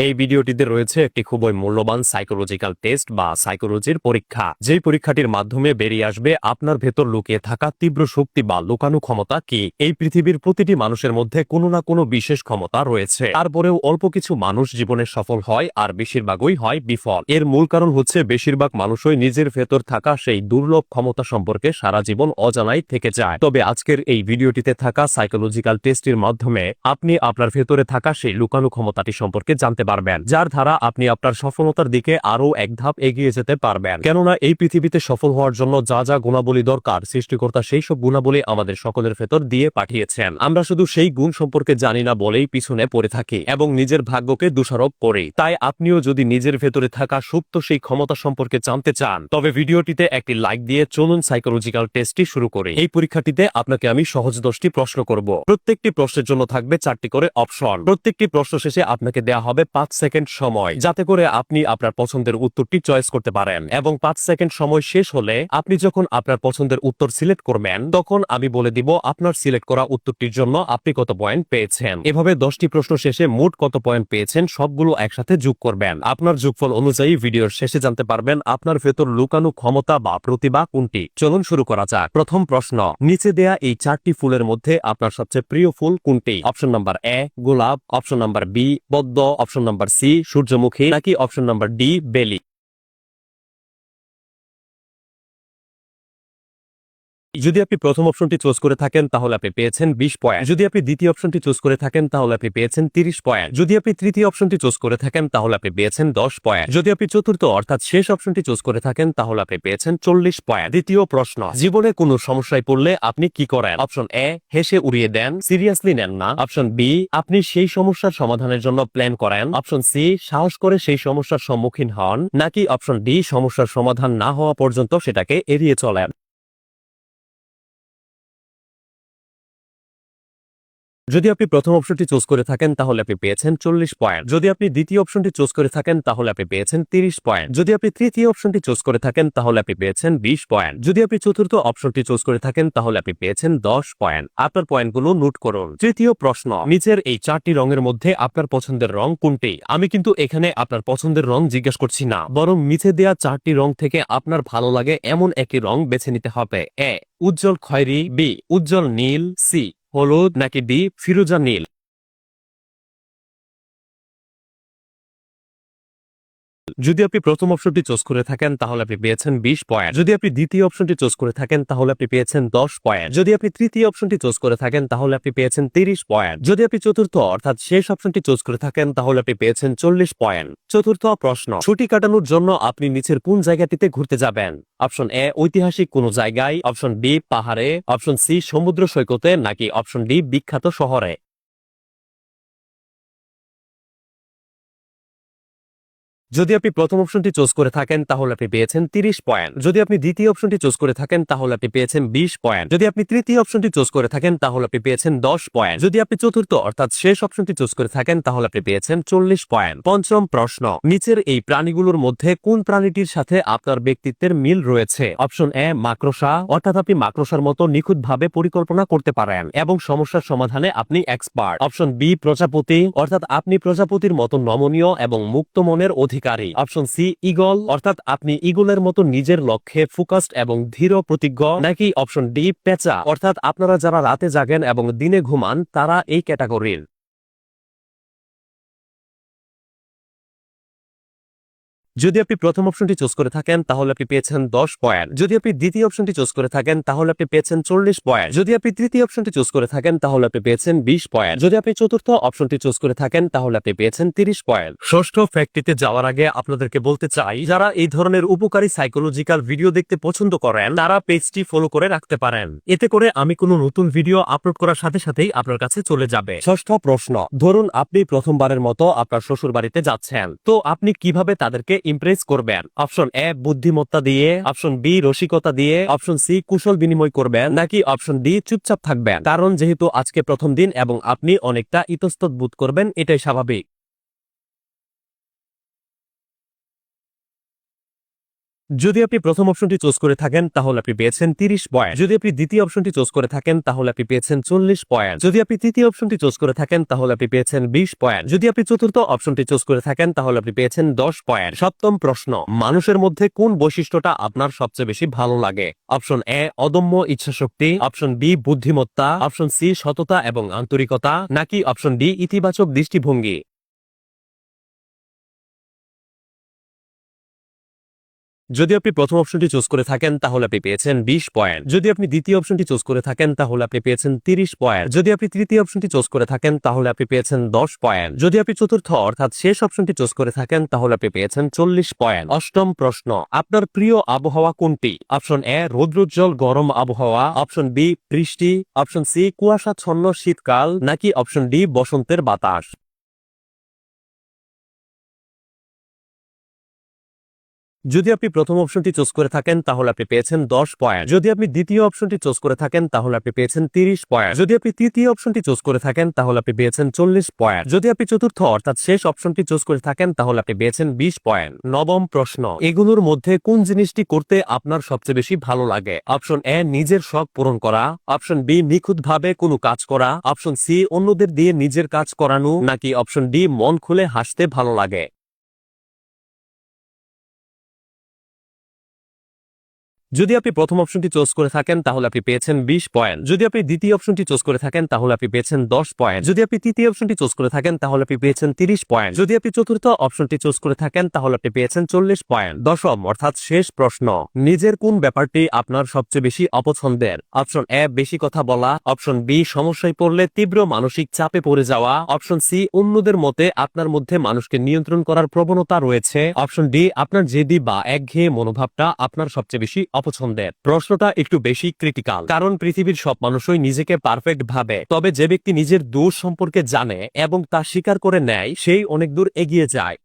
এই ভিডিওটিতে রয়েছে একটি খুবই মূল্যবান সাইকোলজিক্যাল টেস্ট বা সাইকোলজির পরীক্ষা, যেই পরীক্ষাটির মাধ্যমে বেরিয়ে আসবে আপনার ভেতর লুকিয়ে থাকা তীব্র শক্তি বা লুকানো ক্ষমতা কি। এই পৃথিবীর প্রতিটি মানুষের মধ্যে কোনো না কোনো বিশেষ ক্ষমতা রয়েছে, তারপরেও অল্প কিছু মানুষ জীবনে সফল হয় আর বেশিরভাগই হয় বিফল। এর মূল কারণ হচ্ছে বেশিরভাগ মানুষই নিজের ভেতর থাকা সেই দুর্লভ ক্ষমতা সম্পর্কে সারা জীবন অজানাই থেকে যায়। তবে আজকের এই ভিডিওটিতে থাকা সাইকোলজিক্যাল টেস্টের মাধ্যমে আপনি আপনার ভেতরে থাকা সেই লুকানো ক্ষমতাটি সম্পর্কে জানতে পারবেন, যার দ্বারা আপনি আপনার সফলতার দিকে আরো এক ধাপ এগিয়ে যেতে পারবেন। কেননা এই পৃথিবীতে সফল হওয়ার জন্য যা যা গুণাবলী দরকার, সৃষ্টিকর্তা সেই সব গুণাবলী আমাদের সকলের ভেতর দিয়ে পাঠিয়েছেন। আমরা শুধু সেই গুণ সম্পর্কে জানি না বলেই পিছনে পড়ে থাকি এবং নিজের ভাগ্যকে দোষারোপ করি। তাই আপনিও যদি নিজের ভেতরে থাকা সুপ্ত সেই ক্ষমতা সম্পর্কে জানতে চান, তবে ভিডিওটিতে একটি লাইক দিয়ে চলুন সাইকোলজিক্যাল টেস্টটি শুরু করি। এই পরীক্ষাটিতে আপনাকে আমি সহজ 10টি প্রশ্ন করব। প্রত্যেকটি প্রশ্নের জন্য থাকবে 4টি করে অপশন। প্রত্যেকটি প্রশ্ন শেষে আপনাকে দেয়া হবে 5 সেকেন্ড সময়, যাতে করে আপনি আপনার পছন্দের উত্তরটি চয়েস করতে পারেন। এবং 5 সেকেন্ড সময় শেষ হলে আপনি যখন আপনার পছন্দের উত্তর সিলেক্ট করবেন, তখন আমি বলে দিব আপনার সিলেক্ট করা উত্তরটির জন্য আপনি কত পয়েন্ট পেয়েছেন। এভাবে 10টি প্রশ্ন শেষে মোট কত পয়েন্ট পেয়েছেন সবগুলো একসাথে যোগ করবেন। আপনার যোগফল অনুযায়ী ভিডিওর শেষে জানতে পারবেন আপনার ভেতর লুকানো ক্ষমতা বা প্রতিভা কোনটি। চলুন শুরু করা যাক। প্রথম প্রশ্ন, নিচে দেয়া এই 4টি ফুলের মধ্যে আপনার সবচেয়ে প্রিয় ফুল কোনটি? অপশন নাম্বার এ গোলাপ, অপশন নাম্বার বি পদ্ম, অপশন নাম্বার সি সূর্যমুখী, নাকি অপশন নাম্বার ডি বেলি। যদি আপনি প্রথম অপশনটি চুজ করে থাকেন তাহলে আপনি পেয়েছেন 20 পয়েন্ট। যদি আপনি দ্বিতীয় অপশনটি চুজ করে থাকেন তাহলে আপনি পেয়েছেন 30 পয়েন্ট। যদি আপনি তৃতীয় অপশনটি চুজ করে থাকেন তাহলে আপনি পেয়েছেন 10 পয়েন্ট। যদি আপনি চতুর্থ অর্থাৎ শেষ অপশনটি চুজ করে থাকেন তাহলে আপনি পেয়েছেন 40 পয়েন্ট। দ্বিতীয় প্রশ্ন, জীবনে কোনো সমস্যায় পড়লে আপনি কি করেন? অপশন এ হেসে উড়িয়ে দেন, সিরিয়াসলি নেন না। অপশন বি আপনি সেই সমস্যার সমাধানের জন্য প্ল্যান করেন। অপশন সি সাহস করে সেই সমস্যার সম্মুখীন হন, নাকি অপশন ডি সমস্যার সমাধান না হওয়া পর্যন্ত সেটাকে এড়িয়ে চলেন। যদি আপনি প্রথম অপশনটি চুজ করে থাকেন তাহলে আপনি পেয়েছেন 40 পয়েন্ট। যদি আপনি দ্বিতীয় অপশনটি চুজ করে থাকেন তাহলে আপনি পেয়েছেন 30 পয়েন্ট। যদি আপনি তৃতীয় অপশনটি চুজ করে থাকেন তাহলে আপনি পেয়েছেন 20 পয়েন্ট। যদি আপনি চতুর্থ অপশনটি চুজ করে থাকেন তাহলে আপনি পেয়েছেন 10 পয়েন্ট। আপনার পয়েন্টগুলো নোট করুন। তৃতীয় প্রশ্ন, নিচের এই 4টি রঙের মধ্যে আপনার পছন্দের রং কোনটি? আমি কিন্তু এখানে আপনার পছন্দের রং জিজ্ঞেস করছি না, বরং নিচে দেয়া 4টি রং থেকে আপনার ভালো লাগে এমন একটি রং বেছে নিতে হবে। এ উজ্জ্বল খয়েরি, বি উজ্জ্বল নীল, সি হলুদ, নাকি ডি ফিরোজা নীল। যদি আপনি প্রথম অপশনটি চুজ করে থাকেন তাহলে আপনি পেয়েছেন 20 পয়েন্ট। যদি আপনি দ্বিতীয় অপশনটি চুজ করে থাকেন তাহলে আপনি পেয়েছেন 10 পয়েন্ট। যদি আপনি তৃতীয় অপশনটি চুজ করে থাকেন তাহলে আপনি পেয়েছেন 30 পয়েন্ট। যদি আপনি চতুর্থ অর্থাৎ শেষ অপশনটি চুজ করে থাকেন তাহলে আপনি পেয়েছেন 40 পয়েন্ট। চতুর্থ প্রশ্ন, ছুটি কাটানোর জন্য আপনি নিচের কোন জায়গাটিতে ঘুরতে যাবেন? অপশন এ ঐতিহাসিক কোন জায়গায়, অপশন বি পাহাড়ে, অপশন সি সমুদ্র সৈকতে, নাকি অপশন ডি বিখ্যাত শহরে। যদি আপনি প্রথম অপশনটি চুজ করে থাকেন তাহলে আপনি পেয়েছেন 30 পয়েন্ট। যদি আপনি দ্বিতীয় অপশনটি চুজ করে থাকেন তাহলে আপনি পেয়েছেন 20 পয়েন্ট। যদি আপনি তৃতীয় অপশনটি চুজ করে থাকেন তাহলে আপনি পেয়েছেন 10 পয়েন্ট। যদি আপনি চতুর্থ অর্থাৎ শেষ অপশনটি চুজ করে থাকেন তাহলে আপনি পেয়েছেন 40 পয়েন্ট। পঞ্চম প্রশ্ন, নিচের এই প্রাণীগুলোর মধ্যে কোন প্রাণীটির সাথে আপনার ব্যক্তিত্বের মিল রয়েছে? অপশন এ মাকড়সা, অর্থাৎ আপনি মাকড়সার মতো নিখুঁতভাবে পরিকল্পনা করতে পারেন এবং সমস্যার সমাধানে আপনি এক্সপার্ট। অপশন বি প্রজাপতি, অর্থাৎ আপনি প্রজাপতির মতো নমনীয় এবং মুক্ত মনের অধিকারী। অপশন সি ঈগল, অর্থাৎ আপনি ঈগলের মতো নিজের লক্ষ্যে ফোকাসড এবং দৃঢ় প্রতিজ্ঞ, নাকি অপশন ডি পেঁচা, অর্থাৎ আপনারা যারা রাতে জাগেন এবং দিনে ঘুমান তারা এই ক্যাটাগরির। যদি আপনি প্রথম অপশনটি চুজ করে থাকেন তাহলে আপনি পেয়েছেন 10 পয়েন্ট। যদি আপনি দ্বিতীয় অপশনটি চুজ করে থাকেন তাহলে আপনি পেয়েছেন 40 পয়েন্ট। যদি আপনি তৃতীয় অপশনটি চুজ করে থাকেন তাহলে আপনি পেয়েছেন 20 পয়েন্ট। যদি আপনি চতুর্থ অপশনটি চুজ করে থাকেন তাহলে আপনি পেয়েছেন 30 পয়েন্ট। ষষ্ঠ ফ্যাক্টটিতে যাওয়ার আগে আপনাদেরকে বলতে চাই, যারা এই ধরনের উপকারী সাইকোলজিক্যাল ভিডিও দেখতে পছন্দ করেন তারা পেজটি ফলো করে রাখতে পারেন। এতে করে আমি কোনো নতুন ভিডিও আপলোড করার সাথে সাথেই আপনার কাছে চলে যাবে। ষষ্ঠ প্রশ্ন, ধরুন আপনি প্রথমবারের মতো আপনার শ্বশুর বাড়িতে যাচ্ছেন, তো আপনি কিভাবে তাদেরকে ইমপ্রেস করবেন? অপশন এ বুদ্ধিমত্তা দিয়ে, অপশন বি রসিকতা দিয়ে, অপশন সি কুশল বিনিময় করবেন, নাকি অপশন ডি চুপচাপ থাকবেন? কারণ যেহেতু আজকে প্রথম দিন এবং আপনি অনেকটা ইতস্তত বোধ করবেন, এটাই স্বাভাবিক। যদি আপনি প্রথম অপশনটি চুজ করে থাকেন তাহলে আপনি পেয়েছেন 30 পয়েন্ট। যদি আপনি দ্বিতীয় অপশনটি চুজ করে থাকেন তাহলে আপনি পেয়েছেন 40 পয়েন্ট। যদি আপনি তৃতীয় অপশনটি চুজ করে থাকেন তাহলে আপনি পেয়েছেন 20 পয়েন্ট। যদি আপনি চতুর্থ অপশনটি চুজ করে থাকেন তাহলে আপনি পেয়েছেন 10 পয়েন্ট। সপ্তম প্রশ্ন, মানুষের মধ্যে কোন বৈশিষ্ট্যটা আপনার সবচেয়ে বেশি ভালো লাগে? অপশন এ অদম্য ইচ্ছাশক্তি, অপশন বি বুদ্ধিমত্তা, অপশন সি সততা এবং আন্তরিকতা, নাকি অপশন ডি ইতিবাচক দৃষ্টিভঙ্গি? যদি আপনি প্রথম অপশনটি চুজ করে থাকেন তাহলে আপনি পেয়েছেন 20 পয়েন্ট। যদি আপনি দ্বিতীয় অপশনটি চুজ করে থাকেন তাহলে আপনি পেয়েছেন 30 পয়েন্ট। যদি আপনি তৃতীয় অপশনটি চুজ করে থাকেন তাহলে আপনি পেয়েছেন 10 পয়েন্ট। যদি আপনি চতুর্থ অর্থাৎ শেষ অপশনটি চুজ করে থাকেন তাহলে আপনি পেয়েছেন 40 পয়েন্ট। অষ্টম প্রশ্ন, আপনার প্রিয় আবহাওয়া কোনটি? অপশন এ রৌদ্রোজ্জ্বল গরম আবহাওয়া, অপশন বি বৃষ্টি, অপশন সি কুয়াশাচ্ছন্ন শীতকাল, নাকি অপশন ডি বসন্তের বাতাস? যদি আপনি প্রথম অপশনটি চুজ করে থাকেন তাহলে আপনি পেয়েছেন 10 পয়েন্ট। যদি আপনি দ্বিতীয় অপশনটি চুজ করে থাকেন তাহলে আপনি পেয়েছেন 30 পয়েন্ট। যদি আপনি তৃতীয় অপশনটি চুজ করে থাকেন তাহলে আপনি পেয়েছেন 40 পয়েন্ট। যদি আপনি চতুর্থ অর্থাৎ শেষ অপশনটি চুজ করে থাকেন তাহলে আপনি পেয়েছেন 20 পয়েন্ট। নবম প্রশ্ন, এগুলোর মধ্যে কোন জিনিসটি করতে আপনার সবচেয়ে বেশি ভালো লাগে? অপশন এ নিজের শখ পূরণ করা, অপশন বি নিখুঁতভাবে কোনো কাজ করা, অপশন সি অন্যদের দিয়ে নিজের কাজ করানো, নাকি অপশন ডি মন খুলে হাসতে ভালো লাগে? যদি আপনি প্রথম অপশনটি চুজ করে থাকেন তাহলে আপনি পেয়েছেন 20 পয়েন্ট। যদি আপনি দ্বিতীয় অপশনটি চুজ করে থাকেন তাহলে আপনি পেয়েছেন 10 পয়েন্ট। যদি আপনি তৃতীয় অপশনটি চুজ করে থাকেন তাহলে আপনি পেয়েছেন 30 পয়েন্ট। যদি আপনি চতুর্থ অপশনটি চুজ করে থাকেন তাহলে আপনি পেয়েছেন 40 পয়েন্ট। দশম অর্থাৎ শেষ প্রশ্ন, নিজের কোন ব্যাপারটি আপনার সবচেয়ে বেশি অপছন্দের? অপশন এ বেশি কথা বলা, অপশন বি সমস্যায় পড়লে তীব্র মানসিক চাপে পড়ে যাওয়া, অপশন সি অন্যদের মতে আপনার মধ্যে মানুষকে নিয়ন্ত্রণ করার প্রবণতা রয়েছে, অপশন ডি আপনার জেদি বা একঘেয়ে মনোভাবটা আপনার সবচেয়ে বেশি অপছন্দের। প্রশ্নটা একটু বেশি ক্রিটিক্যাল, কারণ পৃথিবীর সব মানুষই নিজেকে পারফেক্ট ভাবে, তবে যে ব্যক্তি নিজের দোষ সম্পর্কে জানে এবং তা স্বীকার করে নেয় সেই অনেক দূর এগিয়ে যায়।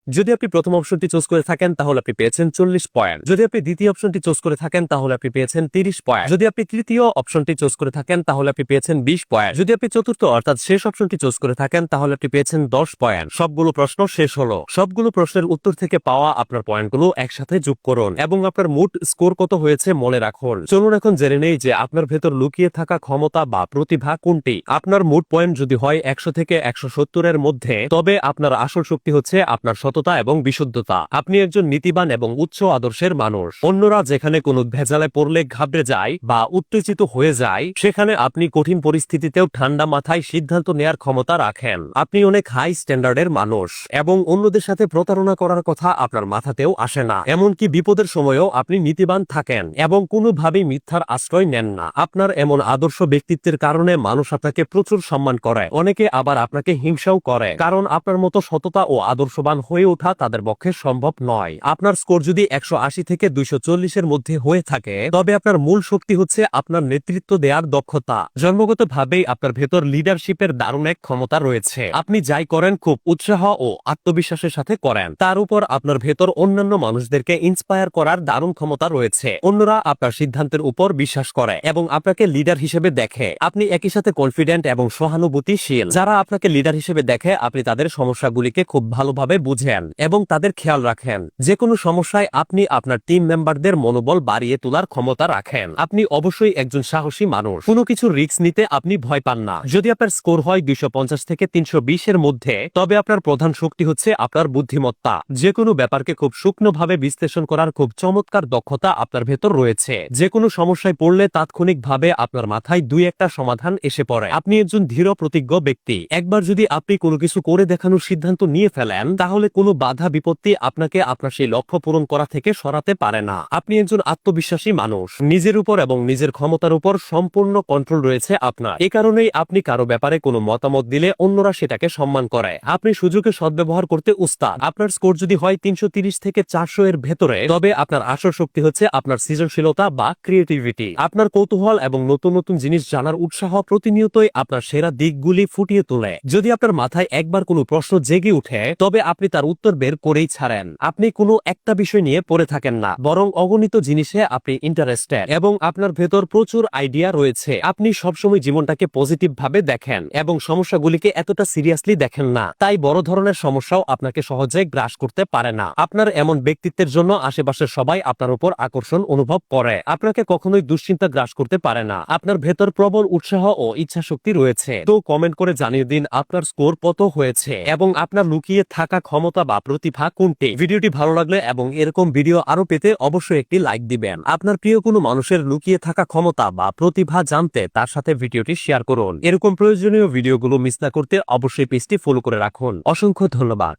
যদি আপনি প্রথম অপশনটি চুজ করে থাকেন তাহলে আপনি পেয়েছেন 40 পয়েন্ট। যদি আপনি দ্বিতীয় অপশনটি চুজ করে থাকেন তাহলে আপনি পেয়েছেন 30 পয়েন্ট। যদি আপনি তৃতীয় অপশনটি চুজ করে থাকেন তাহলে আপনি পেয়েছেন 20 পয়েন্ট। যদি আপনি চতুর্থ অর্থাৎ শেষ অপশনটি চুজ করে থাকেন তাহলে আপনি পেয়েছেন 10 পয়েন্ট। সবগুলো প্রশ্ন শেষ হলো। সবগুলো প্রশ্নের উত্তর থেকে পাওয়া আপনার পয়েন্টগুলো একসাথে যোগ করুন এবং আপনার মোট স্কোর কত হয়েছে মনে রাখুন। চলুন এখন জেনে নেই যে আপনার ভেতর লুকিয়ে থাকা ক্ষমতা বা প্রতিভা কোনটি। আপনার মোট পয়েন্ট যদি হয় 100 থেকে 170 এর মধ্যে, তবে আপনার আসল শক্তি হচ্ছে আপনার সততা এবং বিশুদ্ধতা। আপনি একজন নীতিবান এবং উচ্চ আদর্শের মানুষ। অন্যরা যেখানে কোনো ভেজালে পড়লে ঘাবড়ে যায় বা উত্তেজিত হয়ে যায়, সেখানে আপনি কঠিন পরিস্থিতিতেও ঠান্ডা মাথায় সিদ্ধান্ত নেয়ার ক্ষমতা রাখেন। আপনি অনেক হাই স্ট্যান্ডার্ডের মানুষ এবং অন্যদের সাথে প্রতারণা করার কথা আপনার মাথাতেও আসে না। এমনকি বিপদের সময়ও আপনি নীতিবান থাকেন এবং কোনোভাবেই মিথ্যার আশ্রয় নেন না। আপনার এমন আদর্শ ব্যক্তিত্বের কারণে মানুষ আপনাকে প্রচুর সম্মান করে, অনেকে আবার আপনাকে হিংসাও করে, কারণ আপনার মতো সততা ও আদর্শবান হয়ে ওঠা তাদের পক্ষে সম্ভব নয়। আপনার স্কোর যদি 180 থেকে 240 এর মধ্যে হয়ে থাকে, তবে আপনার মূল শক্তি হচ্ছে আপনার নেতৃত্ব দেওয়ার দক্ষতা। জন্মগতভাবেই আপনার ভেতর লিডারশিপের দারুণ এক ক্ষমতা রয়েছে। আপনি যাই করেন খুব উৎসাহ ও আত্মবিশ্বাসের সাথে করেন। তার উপর আপনার ভেতর অন্যান্য মানুষদেরকে ইন্সপায়ার করার দারুণ ক্ষমতা রয়েছে। অন্যরা আপনার সিদ্ধান্তের উপর বিশ্বাস করে এবং আপনাকে লিডার হিসেবে দেখে। আপনি একই সাথে কনফিডেন্ট এবং সহানুভূতিশীল। যারা আপনাকে লিডার হিসেবে দেখে, আপনি তাদের সমস্যাগুলিকে খুব ভালোভাবে বুঝেন এবং তাদের খেয়াল রাখেন। যে কোনো সমস্যায় আপনি আপনার টিম মেম্বারদের মনোবল বাড়িয়ে তোলার ক্ষমতা রাখেন। আপনি অবশ্যই একজন সাহসী মানুষ। কোনো কিছু রিস্ক নিতে আপনি ভয় পান না। যদি আপনার স্কোর হয় 250 থেকে 320 এর মধ্যে, তবে আপনার প্রধান শক্তি হচ্ছে আপনার বুদ্ধিমত্তা। যে কোনো ব্যাপারকে খুব সূক্ষ্মভাবে বিশ্লেষণ করার খুব চমৎকার দক্ষতা আপনার ভেতর রয়েছে। যে কোনো সমস্যায় পড়লে তাৎক্ষণিকভাবে আপনার মাথায় দুই একটা সমাধান এসে পড়ে। আপনি একজন দৃঢ় প্রতিজ্ঞ ব্যক্তি। একবার যদি আপনি কোনো কিছু করে দেখানোর সিদ্ধান্ত নিয়ে ফেলেন, তাহলে কোনো বাধা বিপত্তি আপনাকে আপনার সেই লক্ষ্য পূরণ করা থেকে সরাতে পারে না। আপনি একজন আত্মবিশ্বাসী মানুষ। নিজের উপর এবং নিজের ক্ষমতার উপর সম্পূর্ণ কন্ট্রোল রয়েছে আপনার। এ কারণেই আপনি কারো ব্যাপারে কোনো মতামত দিলে অন্যরা সেটাকে সম্মান করে। আপনি সুযোগে সদ্ব্যবহার করতে উস্তাদ। আপনার স্কোর যদি হয় 330 থেকে 400 এর ভেতরে, তবে আপনার আসল শক্তি হচ্ছে আপনার সৃজনশীলতা বা ক্রিয়েটিভিটি। আপনার কৌতূহল এবং নতুন নতুন জিনিস জানার উৎসাহ প্রতিনিয়তই আপনার সেরা দিকগুলি ফুটিয়ে তোলে। যদি আপনার মাথায় একবার কোনো প্রশ্ন জেগে উঠে, তবে আপনি তার উত্তর বের করেই ছাড়েন। আপনি কোনো একটা বিষয় নিয়ে পড়ে থাকেন না, বরং অগণিত জিনিসে আপনি ইন্টারেস্টেড এবং আপনার ভেতর প্রচুর আইডিয়া রয়েছে। আপনি সবসময় জীবনটাকে পজিটিভ ভাবে দেখেন এবং সমস্যাগুলিকে এতটা সিরিয়াসলি দেখেন না, তাই বড় ধরনের সমস্যাও আপনাকে সহজে গ্রাস করতে পারে না। আপনার এমন ব্যক্তিত্বের জন্য আশেপাশের সবাই আপনার উপর আকর্ষণ অনুভব করে, আপনাকে কখনোই দুশ্চিন্তা গ্রাস করতে পারে না। আপনার ভেতর প্রবল উৎসাহ ও ইচ্ছা শক্তি রয়েছে। তো কমেন্ট করে জানিয়ে দিন আপনার স্কোর কত হয়েছে এবং আপনার লুকিয়ে থাকা ক্ষমতা বা প্রতিভা কোনটি। ভিডিওটি ভালো লাগলে এবং এরকম ভিডিও আরো পেতে অবশ্যই একটি লাইক দিবেন। আপনার প্রিয় কোনো মানুষের লুকিয়ে থাকা ক্ষমতা বা প্রতিভা জানতে তার সাথে ভিডিওটি শেয়ার করুন। এরকম প্রয়োজনীয় ভিডিওগুলো মিস না করতে অবশ্যই পেজটি ফলো করে রাখুন। অসংখ্য ধন্যবাদ।